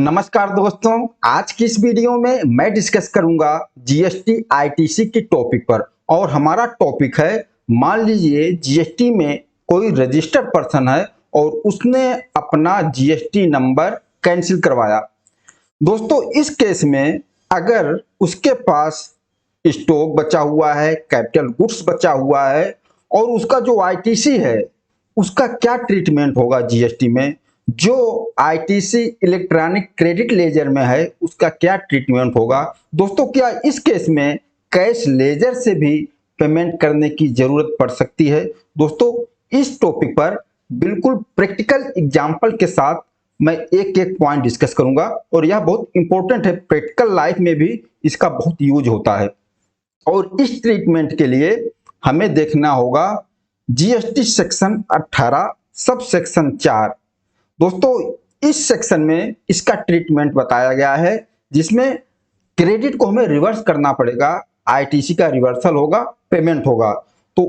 नमस्कार दोस्तों, आज की इस वीडियो में मैं डिस्कस करूंगा जीएसटी आईटीसी के टॉपिक पर। और हमारा टॉपिक है, मान लीजिए जीएसटी में कोई रजिस्टर्ड पर्सन है और उसने अपना जीएसटी नंबर कैंसिल करवाया। दोस्तों, इस केस में अगर उसके पास स्टॉक बचा हुआ है, कैपिटल गुड्स बचा हुआ है और उसका जो आईटीसी है उसका क्या ट्रीटमेंट होगा जीएसटी में, जो आईटीसी इलेक्ट्रॉनिक क्रेडिट लेजर में है उसका क्या ट्रीटमेंट होगा। दोस्तों, क्या इस केस में कैश लेजर से भी पेमेंट करने की जरूरत पड़ सकती है। दोस्तों, इस टॉपिक पर बिल्कुल प्रैक्टिकल एग्जांपल के साथ मैं एक एक पॉइंट डिस्कस करूंगा और यह बहुत इंपॉर्टेंट है, प्रैक्टिकल लाइफ में भी इसका बहुत यूज होता है। और इस ट्रीटमेंट के लिए हमें देखना होगा जीएसटी सेक्शन 18 सब सेक्शन 4। दोस्तों, इस सेक्शन में इसका ट्रीटमेंट बताया गया है, जिसमें क्रेडिट को हमें रिवर्स करना पड़ेगा, आईटीसी का रिवर्सल होगा, पेमेंट होगा। तो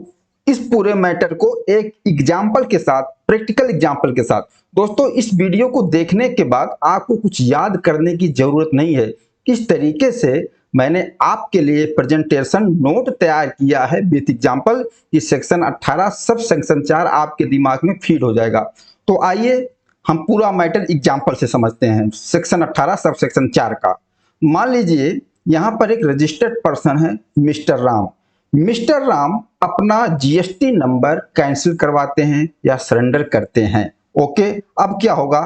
इस पूरे मैटर को एक एग्जाम्पल के साथ, प्रैक्टिकल एग्जाम्पल के साथ, दोस्तों इस वीडियो को देखने के बाद आपको कुछ याद करने की जरूरत नहीं है। किस तरीके से मैंने आपके लिए प्रेजेंटेशन नोट तैयार किया है विथ एग्जाम्पल, कि सेक्शन 18 सब सेक्शन 4 आपके दिमाग में फीड हो जाएगा। तो आइए हम पूरा मैटर एग्जाम्पल से समझते हैं। सेक्शन 18 सब सेक्शन 4 का मान लीजिए यहाँ पर एक रजिस्टर्ड पर्सन है मिस्टर राम। मिस्टर राम अपना जीएसटी नंबर कैंसिल करवाते हैं या सरेंडर करते हैं। ओके, अब क्या होगा,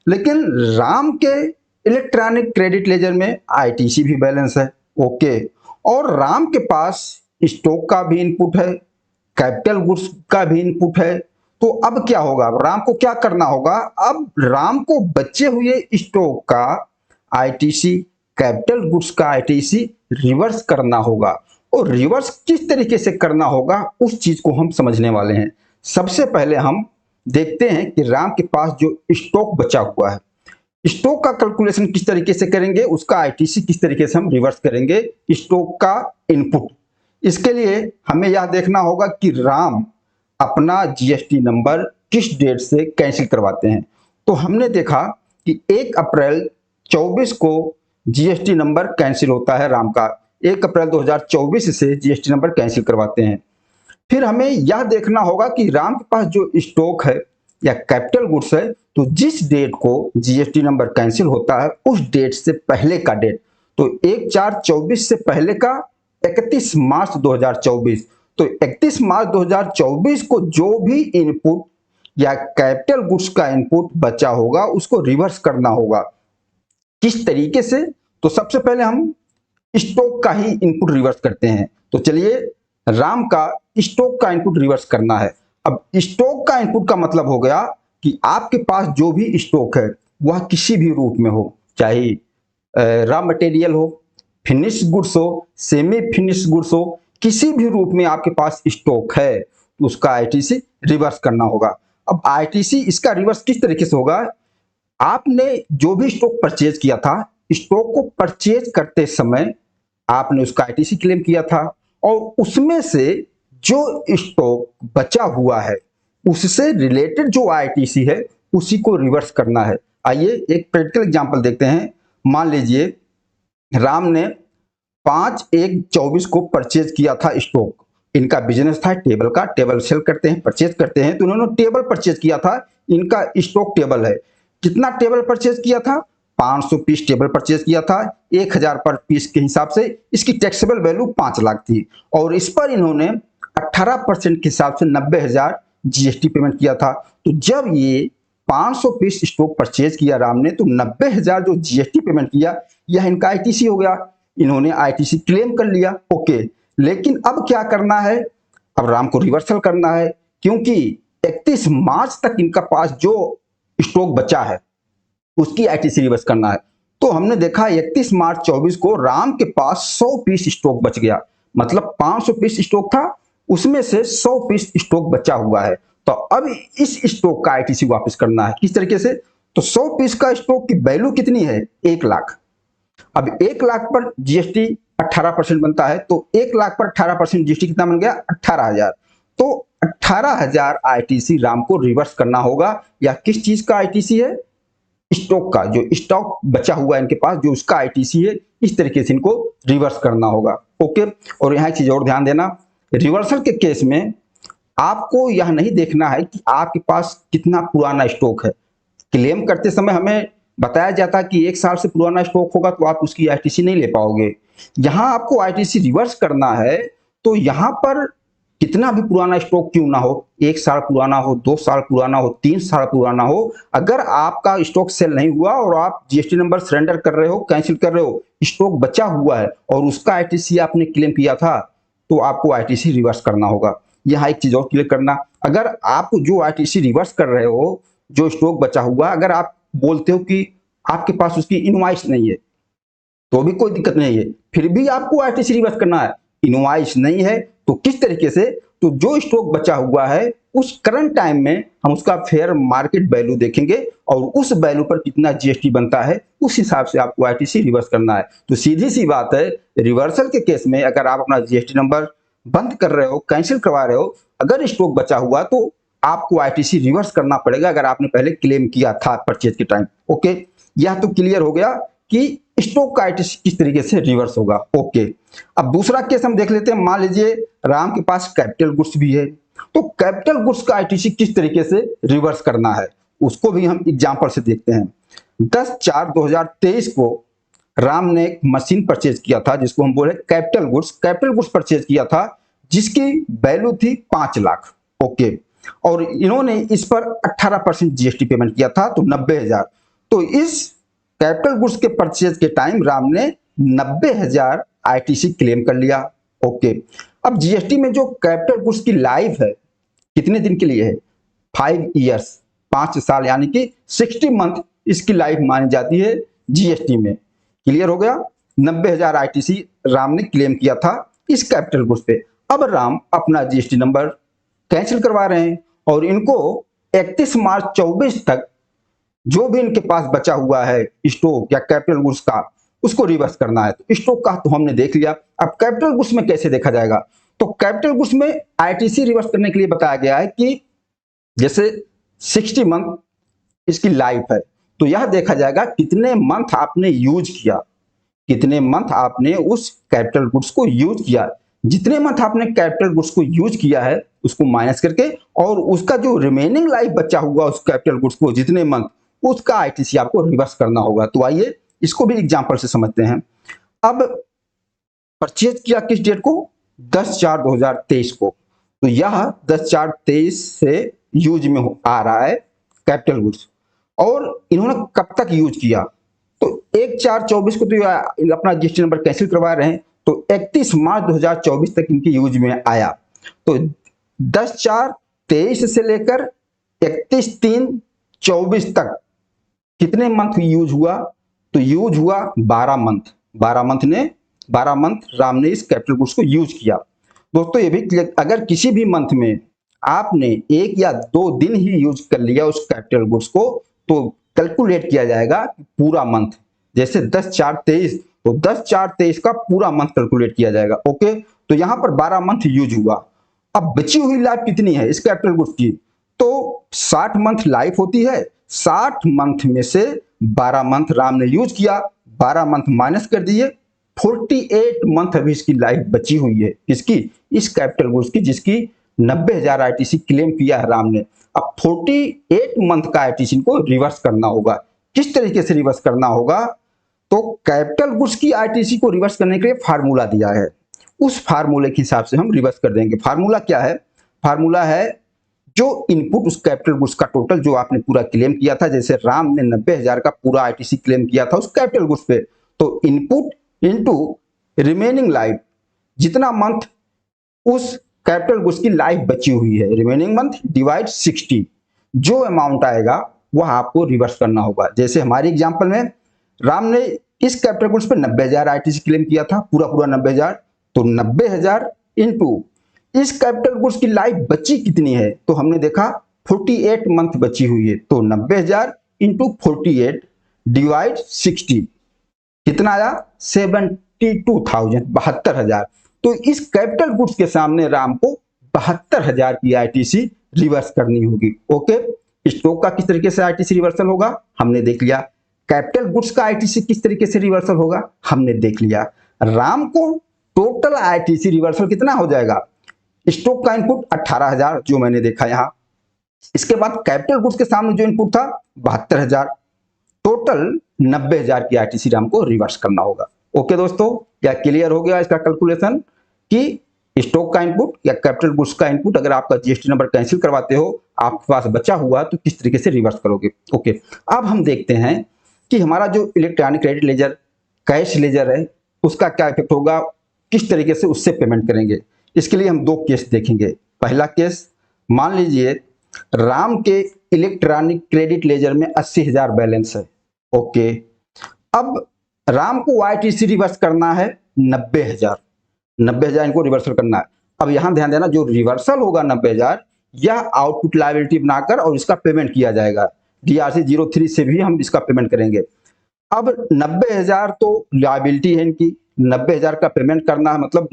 लेकिन राम के इलेक्ट्रॉनिक क्रेडिट लेजर में आईटीसी भी बैलेंस है। ओके, और राम के पास स्टॉक का भी इनपुट है, कैपिटल गुड्स का भी इनपुट है। तो अब क्या होगा, राम को क्या करना होगा, अब राम को बचे हुए स्टॉक का आईटीसी, कैपिटल गुड्स का आईटीसी रिवर्स करना होगा। और रिवर्स किस तरीके से करना होगा उस चीज को हम समझने वाले हैं। सबसे पहले हम देखते हैं कि राम के पास जो स्टॉक बचा हुआ है, स्टॉक का कैलकुलेशन किस तरीके से करेंगे, उसका आईटीसी किस तरीके से हम रिवर्स करेंगे, स्टॉक का इनपुट। इसके लिए हमें यह देखना होगा कि राम अपना जीएसटी नंबर किस डेट से कैंसिल करवाते हैं। तो हमने देखा कि 1 अप्रैल 24 को जीएसटी नंबर कैंसिल होता है राम का। 1 अप्रैल 2024 से जीएसटी नंबर कैंसिल करवाते हैं। फिर हमें यह देखना होगा कि राम के पास जो स्टॉक है या कैपिटल गुड्स है, तो जिस डेट को जीएसटी नंबर कैंसिल होता है उस डेट से पहले का डेट, तो 1/4/24 से पहले का 31 मार्च 2024। तो 31 मार्च 2024 को जो भी इनपुट या कैपिटल गुड्स का इनपुट बचा होगा उसको रिवर्स करना होगा। किस तरीके से, तो सबसे पहले हम स्टॉक का ही इनपुट रिवर्स करते हैं। तो चलिए, राम का स्टॉक का इनपुट रिवर्स करना है। अब स्टॉक का इनपुट का मतलब हो गया कि आपके पास जो भी स्टॉक है वह किसी भी रूप में हो, चाहे रॉ मटेरियल हो, फिनिश गुड्स हो, सेमी फिनिश गुड्स हो, किसी भी रूप में आपके पास स्टॉक है तो उसका आईटीसी रिवर्स करना होगा। अब आईटीसी इसका रिवर्स किस तरीके से होगा, आपने जो भी स्टॉक परचेज किया था, स्टॉक को परचेज करते समय आपने उसका आईटीसी क्लेम किया था और उसमें से जो स्टॉक बचा हुआ है उससे रिलेटेड जो आईटीसी है उसी को रिवर्स करना है। आइए एक प्रैक्टिकल एग्जांपल देखते हैं। मान लीजिए राम ने 5/1/24 को परचेज किया था स्टॉक। इनका बिजनेस था टेबल का, टेबल सेल करते हैं, परचेज करते हैं, तो उन्होंने टेबल परचेज किया था। इनका स्टॉक टेबल है। कितना टेबल परचेज किया था, 500 पीस टेबल परचेज किया था 1000 पर पीस के हिसाब से। इसकी टैक्सेबल वैल्यू 5 लाख थी और इस पर इन्होंने 18% के हिसाब से 90,000 जीएसटी पेमेंट किया था। तो जब ये 500 पीस स्टॉक परचेज किया राम ने, तो 90,000 जो जीएसटी पेमेंट किया यह इनका आईटीसी हो गया। इन्होंने आईटीसी क्लेम कर लिया। ओके, लेकिन अब क्या करना है, अब राम को रिवर्सल करना है, क्योंकि 31 मार्च तक इनका पास जो स्टॉक बचा है उसकी आईटीसी रिवर्स करना है। तो हमने देखा 31 मार्च 24 को राम के पास 100 पीस स्टॉक बच गया, मतलब 500 पीस स्टॉक था, उसमें से 100 पीस स्टॉक बचा हुआ है। तो अब इस स्टॉक का आईटीसी वापस करना है। किस तरीके से, तो 100 पीस का स्टॉक की वैल्यू कितनी है, 1 लाख। अब 1 लाख पर जीएसटी 18% बनता है, तो 1 लाख पर 18% जीएसटी कितना बन गया, 18,000। तो 18,000 आईटीसी राम को रिवर्स करना होगा। या किस चीज का आईटीसी है, स्टॉक का जो स्टॉक बचा हुआ है इनके पास, जो उसका आईटीसी है, इस तरीके से इनको रिवर्स करना होगा। ओके, और यहाँ एक चीज और ध्यान देना, रिवर्सल के केस में आपको यह नहीं देखना है कि आपके पास कितना पुराना स्टॉक है। क्लेम करते समय हमें बताया जाता है कि 1 साल से पुराना स्टॉक होगा तो आप उसकी आईटीसी नहीं ले पाओगे। यहाँ आपको आईटीसी रिवर्स करना है तो यहाँ पर कितना भी पुराना स्टॉक क्यों ना हो, 1 साल पुराना हो, 2 साल पुराना हो, 3 साल पुराना हो, अगर आपका स्टॉक सेल नहीं हुआ और आप जीएसटी नंबर सरेंडर कर रहे हो, कैंसिल कर रहे हो, स्टॉक बचा हुआ है और उसका आईटीसी आपने क्लेम किया था, तो आपको आईटीसी रिवर्स करना होगा। यहाँ एक चीज और क्लियर करना, अगर आप जो आईटीसी रिवर्स कर रहे हो, जो स्टॉक बचा हुआ, अगर आप बोलते हो कि आपके पास उसकी इनवॉइस नहीं है, तो भी कोई दिक्कत नहीं है, फिर भी आपको आईटीसी रिवर्स करना है। इनवॉइस नहीं है तो किस तरीके से, तो जो स्टॉक बचा हुआ है उस करंट टाइम में हम उसका फेयर मार्केट वैल्यू देखेंगे और उस वैल्यू पर कितना जीएसटी बनता है, उस हिसाब से आपको आईटीसी रिवर्स करना है। तो सीधी सी बात है, रिवर्सल के केस में अगर आप अपना जीएसटी नंबर बंद कर रहे हो, कैंसिल करवा रहे हो, अगर स्टॉक बचा हुआ तो आपको आईटीसी रिवर्स करना पड़ेगा अगर आपने पहले क्लेम किया था परचेज के टाइम। ओके, यह तो क्लियर हो गया कि स्टॉक का आईटीसी किस तरीके से रिवर्स होगा। ओके, अब दूसरा केस हम देख लेते हैं। मान लीजिए राम के पास कैपिटल गुड्स भी है, तो कैपिटल गुड्स का आईटीसी किस तरीके से रिवर्स करना है, उसको भी हम एग्जांपल से देखते हैं। 10/4/2023 को राम ने एक मशीन परचेज किया था जिसको हम बोले कैपिटल गुड्स परचेज किया था, जिसकी वैल्यू थी 5 लाख। ओके, और इन्होंने इस पर 18% जीएसटी पेमेंट किया था, तो 90,000। तो इस कैपिटल गुड्स के परचेज के टाइम राम ने 90,000 आईटीसी क्लेम कर लिया। ओके, अब जीएसटी में जो कैपिटल गुड्स की लाइफ है कितने दिन के लिए है, 5 ईयर्स, 5 साल, यानी कि 60 मंथ इसकी लाइफ मानी जाती है जीएसटी में। क्लियर हो गया, 90,000 आईटीसी राम ने क्लेम किया था इस कैपिटल गुड्स पे। अब राम अपना जीएसटी नंबर कैंसिल करवा रहे हैं और इनको 31 मार्च 24 तक जो भी इनके पास बचा हुआ है स्टॉक या कैपिटल गुड्स का, उसको रिवर्स करना है। तो स्टॉक का तो हमने देख लिया, अब कैपिटल गुड्स में कैसे देखा जाएगा, तो कैपिटल गुड्स में आईटीसी रिवर्स करने के लिए बताया गया है कि जैसे 60 मंथ इसकी लाइफ है, तो यह देखा जाएगा कितने मंथ आपने यूज किया, कितने मंथ आपने उस कैपिटल गुड्स को यूज किया। जितने मंथ आपने कैपिटल गुड्स को यूज किया है उसको माइनस करके, और उसका जो रिमेनिंग लाइफ बचा हुआ उस कैपिटल गुड्स को जितने मंथ, उसका आईटीसी आपको रिवर्स करना होगा। तो आइए इसको भी एग्जांपल से समझते हैं। अब परचेज किया किस डेट को, 10/4/2023 को, तो यह 10/4/23 से यूज में आ रहा है कैपिटल गुड्स, और इन्होंने कब तक यूज किया, तो 1/4/24 को तो अपना जीएसटी नंबर कैंसिल करवा रहे हैं, तो 31 मार्च 2024 तक इनके यूज में आया। तो 10/4/23 से लेकर 31/3/24 तक कितने मंथ यूज हुआ, तो यूज हुआ 12 मंथ। 12 मंथ राम ने इस कैपिटल गुड्स को यूज किया। दोस्तों ये भी क्लियर, अगर किसी भी मंथ में आपने 1 या 2 दिन ही यूज कर लिया उस कैपिटल गुड्स को, तो कैलकुलेट किया जाएगा पूरा मंथ। जैसे 10/4/23, तो 10/4/23 का पूरा मंथ कैलकुलेट किया जाएगा। ओके, तो यहां पर 12 मंथ यूज हुआ। अब बची हुई लाइफ कितनी है इस कैपिटल गुड्स की, तो 60 मंथ लाइफ होती है। 60 मंथ में से 12 मंथ राम ने यूज किया, 12 मंथ माइनस कर दिए, 48 मंथ अभी इसकी लाइफ बची हुई है। किसकी, इस कैपिटल गुड्स की, जिसकी 90,000 आईटीसी क्लेम किया है राम ने। अब 48 मंथ का आईटीसी को रिवर्स करना होगा। किस तरीके से रिवर्स करना होगा, तो कैपिटल गुड्स की आईटीसी को रिवर्स करने के लिए फार्मूला दिया है, उस फार्मूले के हिसाब से हम रिवर्स कर देंगे। फार्मूला क्या है, फार्मूला है जो इनपुट उस कैपिटल गुड्स का टोटल जो आपने पूरा क्लेम किया था, जैसे राम ने 90,000 का पूरा आईटीसी क्लेम किया था उस कैपिटल गुड्स पे, तो इनपुट इनटू रिमेनिंग लाइफ, जितना मंथ उस कैपिटल गुड्स की लाइफ बची हुई है, रिमेनिंग मंथ डिवाइड 60, जो अमाउंट आएगा वह आपको रिवर्स करना होगा। जैसे हमारी एग्जांपल में राम ने इस कैपिटल गुड्स पे 90,000 आईटीसी क्लेम किया था, पूरा 90,000, तो 90,000 इनटू इस कैपिटल गुड्स की लाइफ बची कितनी है, तो हमने देखा 48 मंथ बची हुई है, तो 90,000 इंटू 48 डिवाइड 60 कितना आया, 72,000, 72,000। तो इस कैपिटल गुड्स के सामने राम को 72,000 की आईटीसी रिवर्स करनी होगी। ओके, स्टॉक का किस तरीके से आईटीसी रिवर्सल होगा, हमने देख लिया। कैपिटल गुड्स का आईटीसी किस तरीके से रिवर्सल होगा, हमने देख लिया। राम को टोटल आईटीसी रिवर्सल कितना हो जाएगा, स्टॉक का इनपुट 18,000 जो मैंने देखा यहाँ। इसके बाद कैपिटल गुड्स के सामने जो इनपुट था 72,000, टोटल 90,000 की आईटीसी राम को रिवर्स करना होगा। ओके दोस्तों, क्या क्लियर हो गया इसका कैलकुलेशन कि स्टॉक का इनपुट या कैपिटल गुड्स का इनपुट अगर आपका जीएसटी नंबर कैंसिल करवाते हो, आपके पास बचा हुआ तो किस तरीके से रिवर्स करोगे। ओके, अब हम देखते हैं कि हमारा जो electronic credit ledger cash ledger है उसका क्या इफेक्ट होगा, किस तरीके से उससे पेमेंट करेंगे। इसके लिए हम दो केस देखेंगे। पहला केस, मान लीजिए राम के इलेक्ट्रॉनिक क्रेडिट लेजर में 80,000 बैलेंस है। ओके, अब राम को आईटीसी रिवर्स करना है 90,000 इनको रिवर्सल करना है। अब यहां ध्यान देना, जो रिवर्सल होगा 90,000 यह आउटपुट लायबिलिटी बनाकर और इसका पेमेंट किया जाएगा। DRC 03 से भी हम इसका पेमेंट करेंगे। अब 90,000 तो लायबिलिटी है इनकी, 90,000 का पेमेंट करना है, मतलब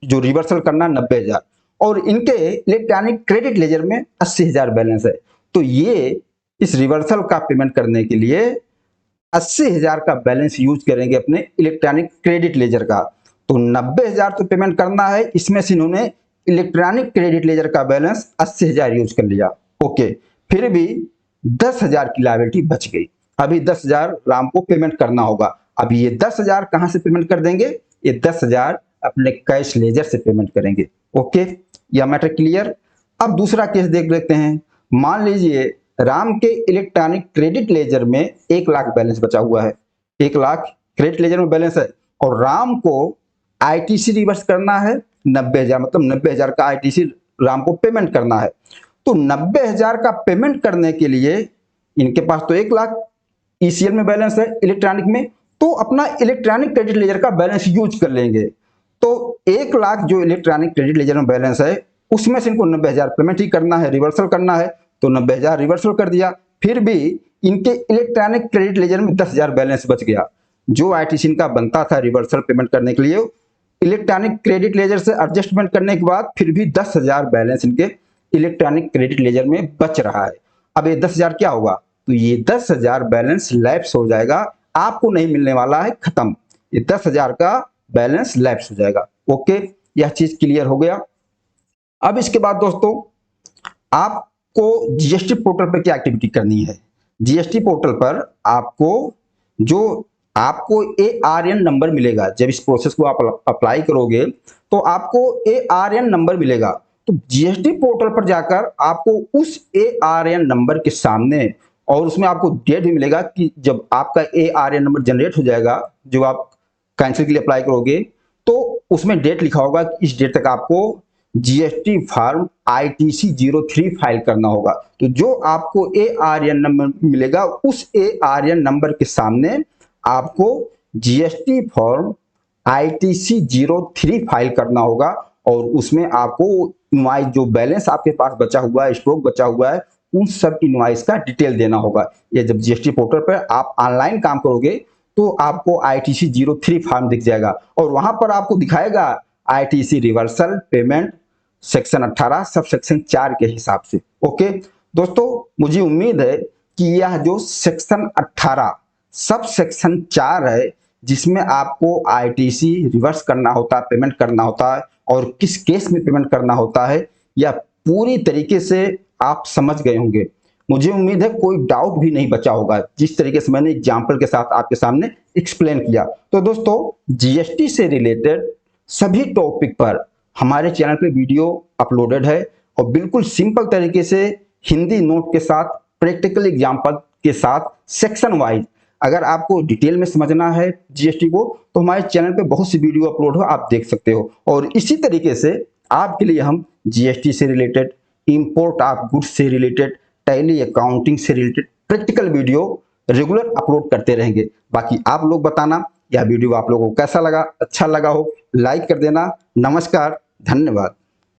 जो रिवर्सल करना 90,000, और इनके इलेक्ट्रॉनिक क्रेडिट लेजर में 80,000 बैलेंस है। तो ये इस रिवर्सल का पेमेंट करने के लिए 80,000 का बैलेंस यूज करेंगे अपने इलेक्ट्रॉनिक क्रेडिट लेजर का। तो 90,000 तो पेमेंट करना है, इसमें से इन्होंने इलेक्ट्रॉनिक क्रेडिट लेजर का बैलेंस 80,000 यूज कर लिया। ओके, फिर भी 10,000 की लायबिलिटी बच गई। अभी 10,000 राम को पेमेंट करना होगा। अभी ये 10,000 कहां से पेमेंट कर देंगे, ये 10,000 अपने कैश लेजर से पेमेंट करेंगे। ओके, यह मैटर क्लियर। अब दूसरा केस देख लेते हैं। मान लीजिए राम के इलेक्ट्रॉनिक क्रेडिट लेजर में 1 लाख बैलेंस बचा हुआ है, 1 लाख क्रेडिट लेजर में बैलेंस है, और राम को आईटीसी रिवर्स करना है 90,000, मतलब 90,000 का आईटीसी राम को पेमेंट करना है। तो 90,000 का पेमेंट करने के लिए इनके पास तो 1 लाख ईसीएल में बैलेंस है इलेक्ट्रॉनिक में, तो अपना इलेक्ट्रॉनिक क्रेडिट लेजर का बैलेंस यूज कर लेंगे। तो 1 लाख जो इलेक्ट्रॉनिक क्रेडिट लेजर में बैलेंस है उसमें से इनको 90,000 पेमेंट ही करना है, रिवर्सल करना है, तो 90,000 रिवर्सल कर दिया। फिर भी इनके इलेक्ट्रॉनिक क्रेडिट लेजर में 10,000 बैलेंस बच गया। जो आईटीसी इनका बनता था रिवर्सल पेमेंट करने के लिए, इलेक्ट्रॉनिक क्रेडिट लेजर से एडजस्टमेंट करने के बाद फिर भी 10,000 बैलेंस इनके इलेक्ट्रॉनिक क्रेडिट लेजर में बच रहा है। अब ये 10,000 क्या होगा, तो ये 10,000 बैलेंस लैप्स हो जाएगा, आपको नहीं मिलने वाला है, खत्म। ये 10,000 का बैलेंस लैप्स हो जाएगा। ओके, यह चीज क्लियर हो गया। अब इसके बाद दोस्तों आपको जीएसटी पोर्टल पर क्या एक्टिविटी करनी है। जीएसटी पोर्टल पर आपको ARN नंबर मिलेगा। जब इस प्रोसेस को आप अप्लाई करोगे तो आपको ARN नंबर मिलेगा। तो जीएसटी पोर्टल पर जाकर आपको उस ARN नंबर के सामने, और उसमें आपको डेट भी मिलेगा कि जब आपका ARN नंबर जनरेट हो जाएगा, जब आप कैंसिल के लिए अप्लाई करोगे तो उसमें डेट लिखा होगा कि इस डेट तक आपको जीएसटी फॉर्म ITC 03 फाइल करना होगा। तो जो आपको ARN नंबर मिलेगा उस ARN नंबर के सामने आपको जीएसटी फॉर्म ITC 03 फाइल करना होगा, और उसमें आपको इनवॉइस जो बैलेंस आपके पास बचा हुआ है, स्टॉक बचा हुआ है, उन सब इनवॉइस का डिटेल देना होगा। ये जब जीएसटी पोर्टल पर आप ऑनलाइन काम करोगे तो आपको ITC 03 फॉर्म दिख जाएगा, और वहां पर आपको दिखाएगा ITC reversal payment section 18 sub section 4 के हिसाब से। ओके दोस्तों, मुझे उम्मीद है कि यह जो सेक्शन 18 सब सेक्शन 4 है, जिसमें आपको ITC रिवर्स करना होता है, पेमेंट करना होता है, और किस केस में पेमेंट करना होता है, यह पूरी तरीके से आप समझ गए होंगे। मुझे उम्मीद है कोई डाउट भी नहीं बचा होगा, जिस तरीके से मैंने एग्जाम्पल के साथ आपके सामने एक्सप्लेन किया। तो दोस्तों, जीएसटी से रिलेटेड सभी टॉपिक पर हमारे चैनल पे वीडियो अपलोडेड है, और बिल्कुल सिंपल तरीके से हिंदी नोट के साथ, प्रैक्टिकल एग्जाम्पल के साथ, सेक्शन वाइज। अगर आपको डिटेल में समझना है जीएसटी को तो हमारे चैनल पे बहुत सी वीडियो अपलोड हो, आप देख सकते हो। और इसी तरीके से आपके लिए हम जीएसटी से रिलेटेड, इंपोर्ट ऑफ गुड्स से रिलेटेड, टैली अकाउंटिंग से related practical video regular upload करते रहेंगे। बाकी आप लोग बताना यह वीडियो आप लोगों को कैसा लगा, अच्छा लगा हो लाइक कर देना। नमस्कार, धन्यवाद।